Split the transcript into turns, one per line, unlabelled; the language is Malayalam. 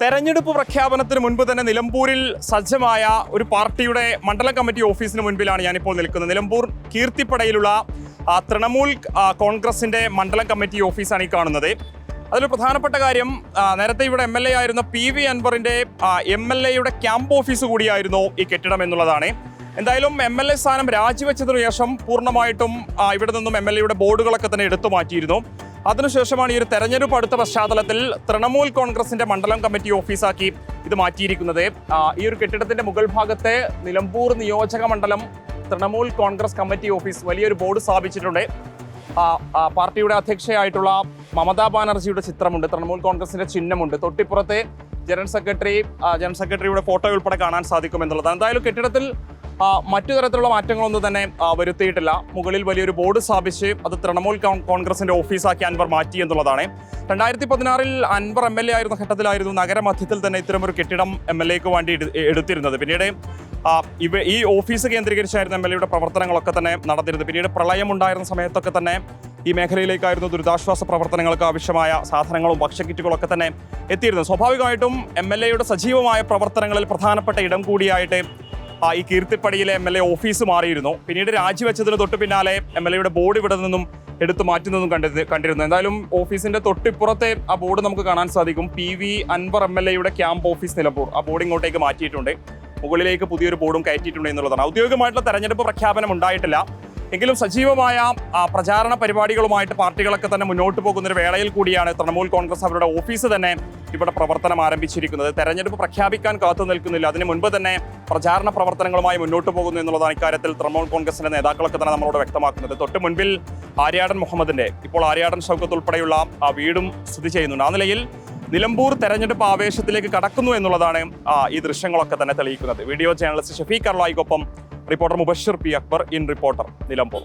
തെരഞ്ഞെടുപ്പ് പ്രഖ്യാപനത്തിന് മുൻപ് തന്നെ നിലമ്പൂരിൽ സജ്ജമായ ഒരു പാർട്ടിയുടെ മണ്ഡലം കമ്മിറ്റി ഓഫീസിന് മുൻപിലാണ് ഞാനിപ്പോൾ നിൽക്കുന്നത്. നിലമ്പൂർ കീർത്തിപ്പടയിലുള്ള തൃണമൂൽ കോൺഗ്രസിന്റെ മണ്ഡലം കമ്മിറ്റി ഓഫീസാണ് ഈ കാണുന്നത്. അതിലൊരു പ്രധാനപ്പെട്ട കാര്യം, നേരത്തെ ഇവിടെ MLA ആയിരുന്ന PV അൻവറിന്റെ MLA ക്യാമ്പ് ഓഫീസ് കൂടിയായിരുന്നു ഈ കെട്ടിടം എന്നുള്ളതാണ്. എന്തായാലും MLA സ്ഥാനം രാജിവെച്ചതിനു ശേഷം പൂർണ്ണമായിട്ടും ഇവിടെ നിന്നും MLA ബോർഡുകളൊക്കെ തന്നെ എടുത്തു മാറ്റിയിരുന്നു. അതിനുശേഷമാണ് ഈ ഒരു തെരഞ്ഞെടുപ്പ് അടുത്ത പശ്ചാത്തലത്തിൽ തൃണമൂൽ കോൺഗ്രസിന്റെ മണ്ഡലം കമ്മിറ്റി ഓഫീസാക്കി ഇത് മാറ്റിയിരിക്കുന്നത്. ഈ ഒരു കെട്ടിടത്തിന്റെ മുകൾ ഭാഗത്തെ നിലമ്പൂർ നിയോജക മണ്ഡലം തൃണമൂൽ കോൺഗ്രസ് കമ്മിറ്റി ഓഫീസ് വലിയൊരു ബോർഡ് സ്ഥാപിച്ചിട്ടുണ്ട്. പാർട്ടിയുടെ അധ്യക്ഷയായിട്ടുള്ള മമതാ ബാനർജിയുടെ ചിത്രമുണ്ട്, തൃണമൂൽ കോൺഗ്രസിന്റെ ചിഹ്നമുണ്ട്. തൊട്ടിപ്പുറത്തെ ജനറൽ സെക്രട്ടറിയുടെ ഫോട്ടോ ഉൾപ്പെടെ കാണാൻ സാധിക്കും എന്നുള്ളതാണ്. എന്തായാലും കെട്ടിടത്തിൽ മറ്റു തരത്തിലുള്ള മാറ്റങ്ങളൊന്നും തന്നെ വരുത്തിയിട്ടില്ല. മുകളിൽ വലിയൊരു ബോർഡ് സ്ഥാപിച്ച് അത് തൃണമൂൽ കോൺഗ്രസിന്റെ ഓഫീസാക്കി അൻവർ മാറ്റി എന്നുള്ളതാണ്. 2016 അൻവർ MLA ആയിരുന്ന ഘട്ടത്തിലായിരുന്നു നഗരമധ്യത്തിൽ തന്നെ ഇത്തരമൊരു കെട്ടിടം MLAക്ക് വേണ്ടി എടുത്തിരുന്നത്. പിന്നീട് ഈ ഓഫീസ് കേന്ദ്രീകരിച്ചായിരുന്നു MLA പ്രവർത്തനങ്ങളൊക്കെ തന്നെ നടന്നിരുന്നത്. പിന്നീട് പ്രളയമുണ്ടായിരുന്ന സമയത്തൊക്കെ തന്നെ ഈ മേഖലയിലേക്കായിരുന്നു ദുരിതാശ്വാസ പ്രവർത്തനങ്ങൾക്ക് ആവശ്യമായ സാധനങ്ങളും ഭക്ഷ്യക്കിറ്റുകളൊക്കെ തന്നെ എത്തിയിരുന്നത്. സ്വാഭാവികമായിട്ടും MLA സജീവമായ പ്രവർത്തനങ്ങളിൽ പ്രധാനപ്പെട്ട ഇടം കൂടിയായിട്ട് ഈ കീർത്തിപ്പടിയിലെ MLA ഓഫീസ് മാറിയിരുന്നു. പിന്നീട് രാജിവെച്ചതിന് തൊട്ട് പിന്നാലെ MLA ബോർഡ് ഇവിടെ നിന്നും എടുത്തു മാറ്റുന്നതും കണ്ടിരുന്നു. എന്തായാലും ഓഫീസിന്റെ തൊട്ടിപ്പുറത്തെ ആ ബോർഡ് നമുക്ക് കാണാൻ സാധിക്കും. PV Anwar MLA camp office Nilambur. ആ ബോർഡ് ഇങ്ങോട്ടേക്ക് മാറ്റിയിട്ടുണ്ട്. മുകളിലേക്ക് പുതിയൊരു ബോർഡും കയറ്റിയിട്ടുണ്ട് എന്നുള്ളതാണ്. ഔദ്യോഗികമായിട്ടുള്ള തെരഞ്ഞെടുപ്പ് പ്രഖ്യാപനം ഉണ്ടായിട്ടില്ല എങ്കിലും സജീവമായ പ്രചാരണ പരിപാടികളുമായിട്ട് പാർട്ടികളൊക്കെ തന്നെ മുന്നോട്ട് പോകുന്നൊരു വേളയിൽ കൂടിയാണ് തൃണമൂൽ കോൺഗ്രസ് അവരുടെ ഓഫീസ് തന്നെ ഇവിടെ പ്രവർത്തനം ആരംഭിച്ചിരിക്കുന്നത്. തെരഞ്ഞെടുപ്പ് പ്രഖ്യാപിക്കാൻ കാത്തു നിൽക്കുന്നില്ല, അതിന് മുൻപ് തന്നെ പ്രചാരണ പ്രവർത്തനങ്ങളുമായി മുന്നോട്ട് പോകുന്നു എന്നുള്ളതാണ് ഇക്കാര്യത്തിൽ തൃണമൂൽ കോൺഗ്രസിന്റെ നേതാക്കളൊക്കെ തന്നെ നമ്മളോട് വ്യക്തമാക്കുന്നത്. തൊട്ട് മുൻപിൽ ആര്യാടൻ മുഹമ്മദിന്റെ, ഇപ്പോൾ ആര്യാടൻ ഷൗക്കത്ത് ഉൾപ്പെടെയുള്ള വീടും സ്ഥിതി ചെയ്യുന്നുണ്ട്. ആ നിലയിൽ നിലമ്പൂർ തെരഞ്ഞെടുപ്പ് ആവേശത്തിലേക്ക് കടക്കുന്നു എന്നുള്ളതാണ് ഈ ദൃശ്യങ്ങളൊക്കെ തന്നെ തെളിയിക്കുന്നത്. വീഡിയോ ജേർണലിസ്റ്റ് ഷഫീഖ് അർലായിക്കൊപ്പം reporter Mubashir P. Akbar, in reporter, Nilambur.